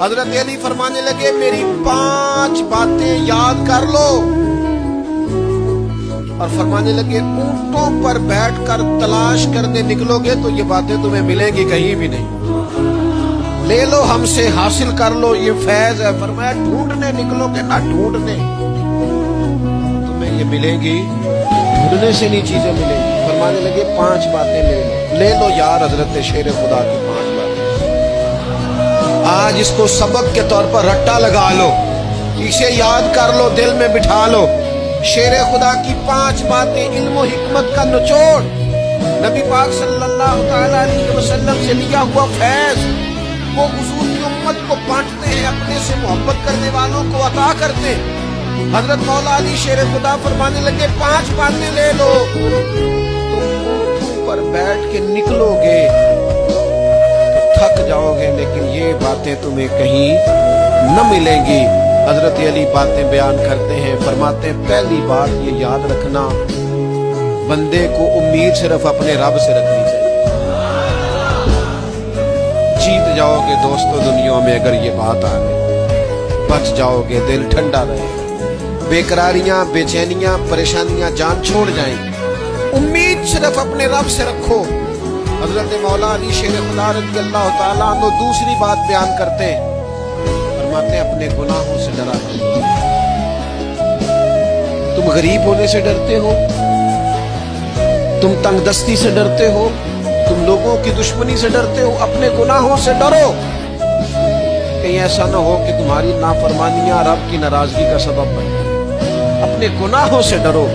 حضرت علی فرمانے لگے میری 5 باتیں یاد کر لو، اور فرمانے لگے اونٹوں پر بیٹھ کر تلاش کرنے نکلو گے تو یہ باتیں تمہیں ملیں گی کہیں بھی نہیں، لے لو ہم سے حاصل کر لو، یہ فیض ہے۔ فرمایا ڈھونڈنے نکلو گے نہ ڈھونڈنے تمہیں یہ ملیں گی، ڈھونڈنے سے نہیں چیزیں ملیں گی۔ فرمانے لگے 5 باتیں لے لو یار حضرت شیر خدا کی 5 باتیں۔ آج اس کو سبق کے طور پر رٹا لگا لو، اسے یاد کر لو، دل میں بٹھا لو۔ شیر خدا کی 5 باتیں علم و حکمت کا نچوڑ، نبی پاک صلی اللہ تعالی علیہ وسلم سے لیا ہوا فیض، وہ حضور کی امت کو بانٹتے ہیں، اپنے سے محبت کرنے والوں کو عطا کرتے ہیں۔ حضرت مولا علی شیر خدا فرمانے لگے 5 باتیں لے لو، تم اونٹوں پر بیٹھ کے نکلو گے تھک جاؤ گے، لیکن یہ باتیں تمہیں کہیں نہ ملیں گی۔ حضرت علی باتیں بیان کرتے ہیں، فرماتے ہیں پہلی بات یہ یاد رکھنا، بندے کو امید صرف اپنے رب سے رکھنی چاہیے۔ جیت جاؤ گے دوستو دنیا میں اگر یہ بات آ گئی، بچ جاؤ گے، دل ٹھنڈا رہے گا، بے قراریاں، بے چینیاں، پریشانیاں جان چھوڑ جائیں گی۔ امید صرف اپنے رب سے رکھو۔ حضرت مولا علی شیر خدا رضی اللہ تعالیٰ عنہ دوسری بات بیان کرتے ہیں، فرماتے ہیں اپنے گناہوں سے ڈرا کرو۔ تم غریب ہونے سے ڈرتے ہو، تم تنگ دستی سے ڈرتے ہو، تم لوگوں کی دشمنی سے ڈرتے ہو، اپنے گناہوں سے ڈرو، کہیں ایسا نہ ہو کہ تمہاری نافرمانیاں رب کی ناراضگی کا سبب بنے۔ اپنے گناہوں سے ڈرو۔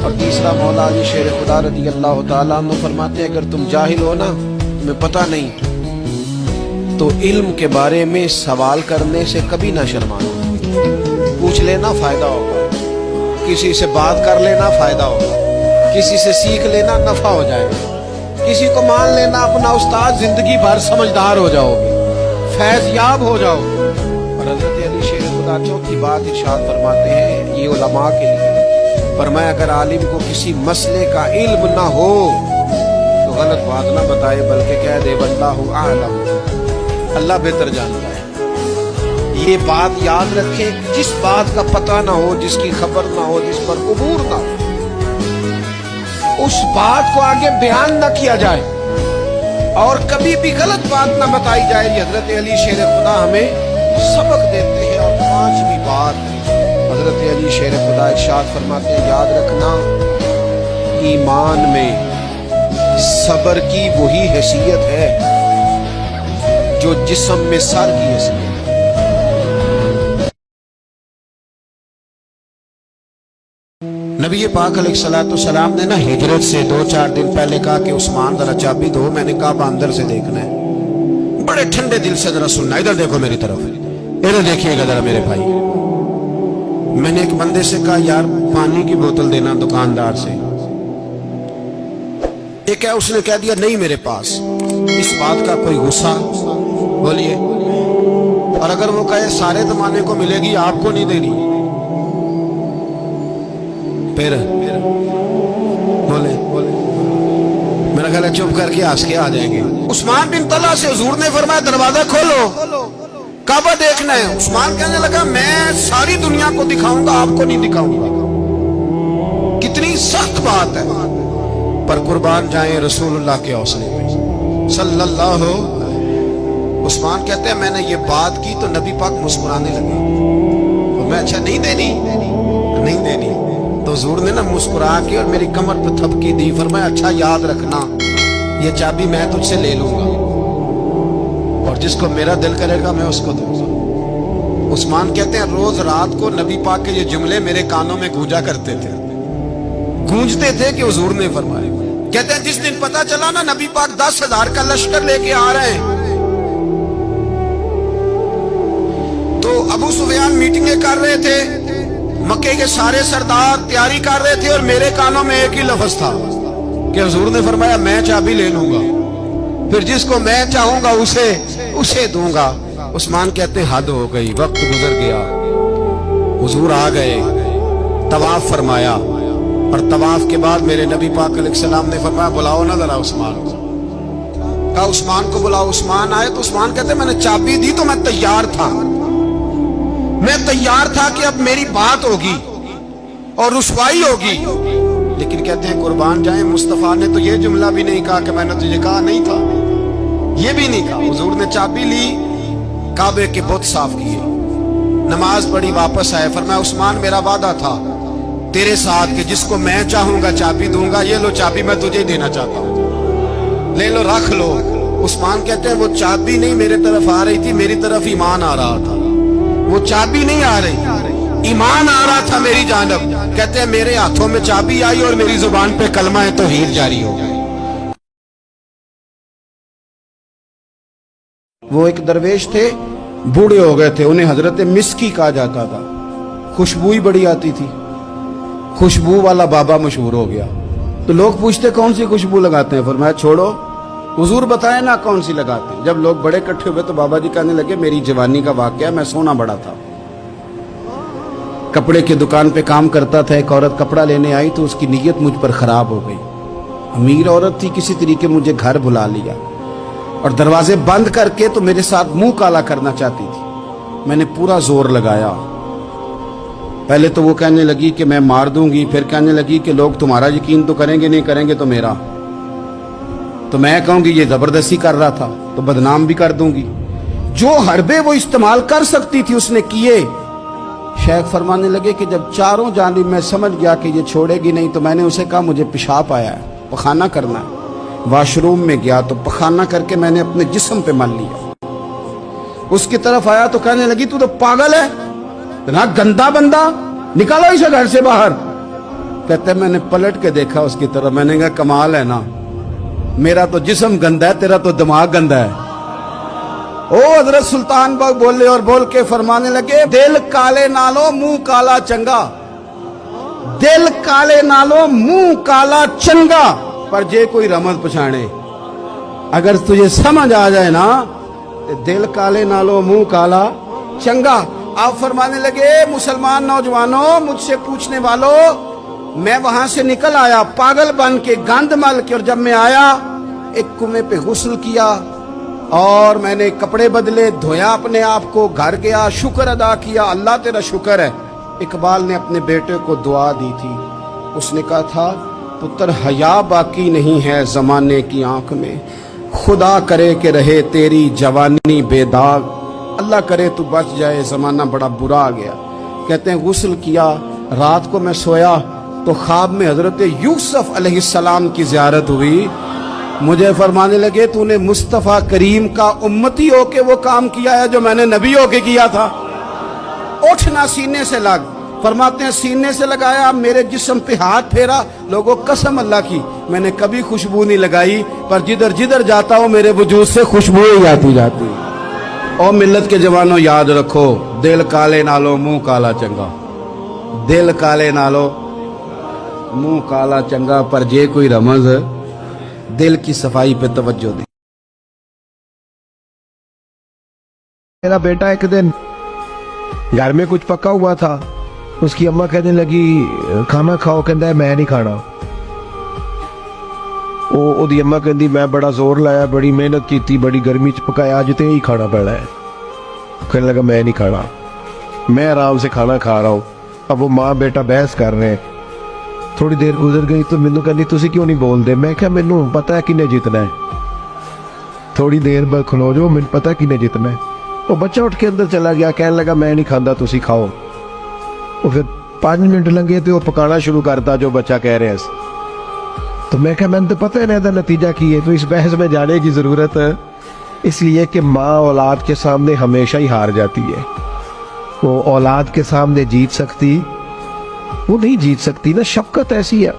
اور تیسرا مولا علی شیر خدا رضی اللہ تعالیٰ عنہ فرماتے ہیں اگر تم جاہل ہو نا، تمہیں پتہ نہیں، تو علم کے بارے میں سوال کرنے سے کبھی نہ شرمانا، پوچھ لینا فائدہ ہوگا، کسی سے بات کر لینا فائدہ ہوگا، کسی سے سیکھ لینا نفع ہو جائے گا، کسی کو مان لینا اپنا استاد، زندگی بھر سمجھدار ہو جاؤ گے، فیض یاب ہو جاؤ گے۔ اور حضرت علی شیر خدا چوتھی بات ارشاد فرماتے ہیں، یہ علماء کے لیے فرمایا اگر عالم کو کسی مسئلے کا علم نہ ہو تو غلط بات نہ بتائے، بلکہ کہہ دے واللہ اعلم، اللہ بہتر جانتا ہے۔ یہ بات یاد رکھیں، جس بات کا پتہ نہ ہو، جس کی خبر نہ ہو، جس پر عبور نہ ہو، اس بات کو آگے بیان نہ کیا جائے، اور کبھی بھی غلط بات نہ بتائی جائے۔ یہ حضرت علی شیر خدا ہمیں سبق دیتے ہیں۔ اور 5ویں بات حضرت علی شیر خدا ارشاد فرماتے ہیں یاد رکھنا، ایمان میں صبر کی وہی حیثیت ہے جو جسم میں سر کی حیثیت ہے۔ نبی پاک علیہ الصلوۃ والسلام نے نا ہجرت سے 2-4 دن پہلے کہا کہ عثمان ذرا چابی دو، میں نے کہا اندر سے دیکھنا ہے۔ بڑے ٹھنڈے دل سے ذرا سننا، ادھر دیکھو میری طرف، ادھر دیکھیے گا ذرا میرے بھائی۔ میں نے ایک بندے سے کہا یار پانی کی بوتل دینا دکاندار سے، ایک ہے اس نے کہہ دیا نہیں میرے پاس۔ اس بات کا کوئی غصہ بولیے، اور اگر وہ کہے سارے زمانے کو ملے گی آپ کو نہیں دینی، پھر بولے میرا خیال ہے چپ کر کے ہنس کے آ جائیں گے۔ عثمان بن طلحہ سے حضور نے فرمایا دروازہ کھولو، کعبہ دیکھنا ہے۔ عثمان کہنے لگا میں ساری دنیا کو دکھاؤں گا، آپ کو نہیں دکھاؤں گا۔ کتنی سخت بات ہے، پر قربان جائیں رسول اللہ کے حوصلے پہ صلی اللہ علیہ۔ عثمان کہتے ہیں میں نے یہ بات کی تو نبی پاک مسکرانے لگے، اور میں اچھا نہیں دینی تو حضور نے نا مسکرا کے اور میری کمر پہ تھپکی دی، فرمایا اچھا یاد رکھنا یہ چابی میں تجھ سے لے لوں گا، اور جس کو میرا دل کرے گا میں اس کو دوں گا۔ عثمان کہتے ہیں روز رات کو نبی پاک کے یہ جملے میرے کانوں میں گونجا کرتے تھے، گونجتے تھے کہ حضور نے فرمایا۔ کہتے ہیں جس دن پتا چلا نا نبی پاک 10,000 کا لشکر لے کے آ رہے ہیں، تو ابو سفیان میٹنگیں کر رہے تھے، مکے کے سارے سردار تیاری کر رہے تھے، اور میرے کانوں میں ایک ہی لفظ تھا کہ حضور نے فرمایا میں چابی لے لوں گا، پھر جس کو میں چاہوں گا اسے دوں گا۔ عثمان کہتے ہیں حد ہو گئی، وقت گزر گیا، حضور آ گئے، طواف فرمایا، اور طواف کے بعد میرے نبی پاک علیہ السلام نے فرمایا بلاؤ نا ذرا عثمان کو۔ کہا عثمان کو بلاؤ. عثمان آئے تو عثمان کہتے میں نے چابی دی تو میں تیار تھا کہ اب میری بات ہوگی اور رسوائی ہوگی. لیکن کہتے ہیں قربان جائیں مصطفیٰ نے تو یہ جملہ بھی نہیں کہا کہ میں نے تجھے کہا نہیں تھا, یہ بھی نہیں کہا. حضور نے چابی لی, کعبے کے بت صاف کیے, نماز پڑھی, واپس آئے. فرمایا عثمان میرا وعدہ تھا تیرے ساتھ کہ جس کو میں چاہوں گا چابی دوں گا, یہ لو چابی میں تجھے دینا چاہتا ہوں, لے لو رکھ لو. عثمان کہتے ہیں وہ چابی نہیں میرے طرف آ رہی تھی, میری طرف ایمان آ رہا تھا. وہ چابی نہیں آ رہی, ایمان آ رہا تھا میری جانب. کہتے ہیں میرے ہاتھوں میں چابی آئی اور میری زبان پہ کلمہ توحید جاری ہو گئی. وہ ایک درویش تھے, بوڑھے ہو گئے تھے, انہیں حضرت مسکی کہا جاتا تھا. خوشبو ہی بڑی آتی تھی, خوشبو والا بابا مشہور ہو گیا. تو لوگ پوچھتے کون سی خوشبو لگاتے ہیں؟ فرمایا چھوڑو, حضور بتائیں نا کون سی لگاتے ہیں. جب لوگ بڑے اکٹھے ہوئے تو بابا جی کہنے لگے میری جوانی کا واقعہ, میں سونا بڑا تھا, کپڑے کی دکان پہ کام کرتا تھا. ایک عورت کپڑا لینے آئی تو اس کی نیت مجھ پر خراب ہو گئی. امیر عورت تھی, کسی طریقے مجھے گھر بلا لیا اور دروازے بند کر کے تو میرے ساتھ منہ کالا کرنا چاہتی تھی. میں نے پورا زور لگایا. پہلے تو وہ کہنے لگی کہ میں مار دوں گی, پھر کہنے لگی کہ لوگ تمہارا یقین تو کریں گے, نہیں کریں گے تو میرا. تو میں کہوں گی یہ زبردستی کر رہا تھا تو بدنام بھی کر دوں گی. جو حربے وہ استعمال کر سکتی تھی اس نے کیے. شیخ فرمانے لگے کہ جب چاروں جانب میں سمجھ گیا کہ یہ چھوڑے گی نہیں تو میں نے اسے کہا مجھے پیشاب آیا ہے, پخانہ کرنا ہے. واش روم میں گیا تو پخانہ کر کے میں نے اپنے جسم پہ مل لیا. اس کی طرف آیا تو کہنے لگی تو پاگل ہے, اتنا گندا بندہ, نکالو اسے گھر سے باہر. کہتے میں نے پلٹ کے دیکھا اس کی طرف, میں نے کہا کمال ہے نا, میرا تو جسم گندا ہے, تیرا تو دماغ گندا ہے. او حضرت سلطان باغ بولے اور بول کے فرمانے لگے دل کالے نالو منہ کالا چنگا, دل کالے نالو منہ کالا چنگا, پر جے کوئی رمز پچھانے. اگر تجھے سمجھ آ جائے نا دل کالے نالو منہ کالا چنگا. آپ فرمانے لگے مسلمان نوجوانوں, مجھ سے پوچھنے والوں, میں وہاں سے نکل آیا پاگل بن کے, گند مل کے, اور جب میں آیا ایک کنویں پہ غسل کیا اور میں نے کپڑے بدلے, دھویا اپنے آپ کو, گھر گیا, شکر ادا کیا, اللہ تیرا شکر ہے. اقبال نے اپنے بیٹے کو دعا دی تھی, اس نے کہا تھا پتر حیا باقی نہیں ہے زمانے کی آنکھ میں, خدا کرے کہ رہے تیری جوانی بے داغ, اللہ کرے تو بچ جائے زمانہ بڑا برا آ گیا. کہتے ہیں غسل کیا, رات کو میں سویا تو خواب میں حضرت یوسف علیہ السلام کی زیارت ہوئی. مجھے فرمانے لگے تو نے مصطفیٰ کریم کا امتی ہو کے وہ کام کیا ہے جو میں نے نبی ہو کے کیا تھا. اٹھنا سینے سے لگ, فرماتے ہیں سینے سے لگایا, میرے جسم پہ ہاتھ پھیرا. لوگوں قسم اللہ کی میں نے کبھی خوشبو نہیں لگائی, پر جدھر جدھر جاتا ہوں میرے وجود سے خوشبو ہی آتی جاتی. اور ملت کے جوانوں یاد رکھو, دل کالے نالو منہ کالا چنگا, دل کالے نالو منہ کالا چنگا, پر جے کوئی رمز دل کی صفائی پہ توجہ دے. میرا بیٹا ایک دن گھر میں کچھ پکا ہوا تھا, اس کی اماں کہنے لگی کھانا کھاؤ, کہندا ہے میں نہیں کھانا. او دی اماں کہندی میں بڑا زور لایا, بڑی محنت کیتی, بڑی گرمی چ پکایا, اج تے ہی کھانا پڑنا ہے. کہنے لگا میں نہیں کھانا, میں آرام سے کھانا کھا رہا ہوں. اب وہ ماں بیٹا بحث کر رہے ہیں. تھوڑی دیر گزر گئی تو مینوں کہندی تسی کیوں نہیں بول دے. میں کہا مینوں پتا ہے کنے جیتنا ہے, تھوڑی دیر بعد کھلو جو, مینوں پتا ہے کنے جیتنا ہے. وہ بچہ اٹھ کے اندر چلا گیا, کہنے لگا میں نہیں کھاندا تسی کھاؤ. وہ پھر 5 منٹ لنگے تو وہ پکانا شروع کرتا جو بچہ کہہ رہے ہیں. تو میں کہا میں تو پتہ ہے نا نتیجہ کی ہے, تو اس بحث میں جانے کی ضرورت ہے, اس لیے کہ ماں اولاد کے سامنے ہمیشہ ہی ہار جاتی ہے. وہ اولاد کے سامنے جیت سکتی, وہ نہیں جیت سکتی نا. شفقت ایسی ہے.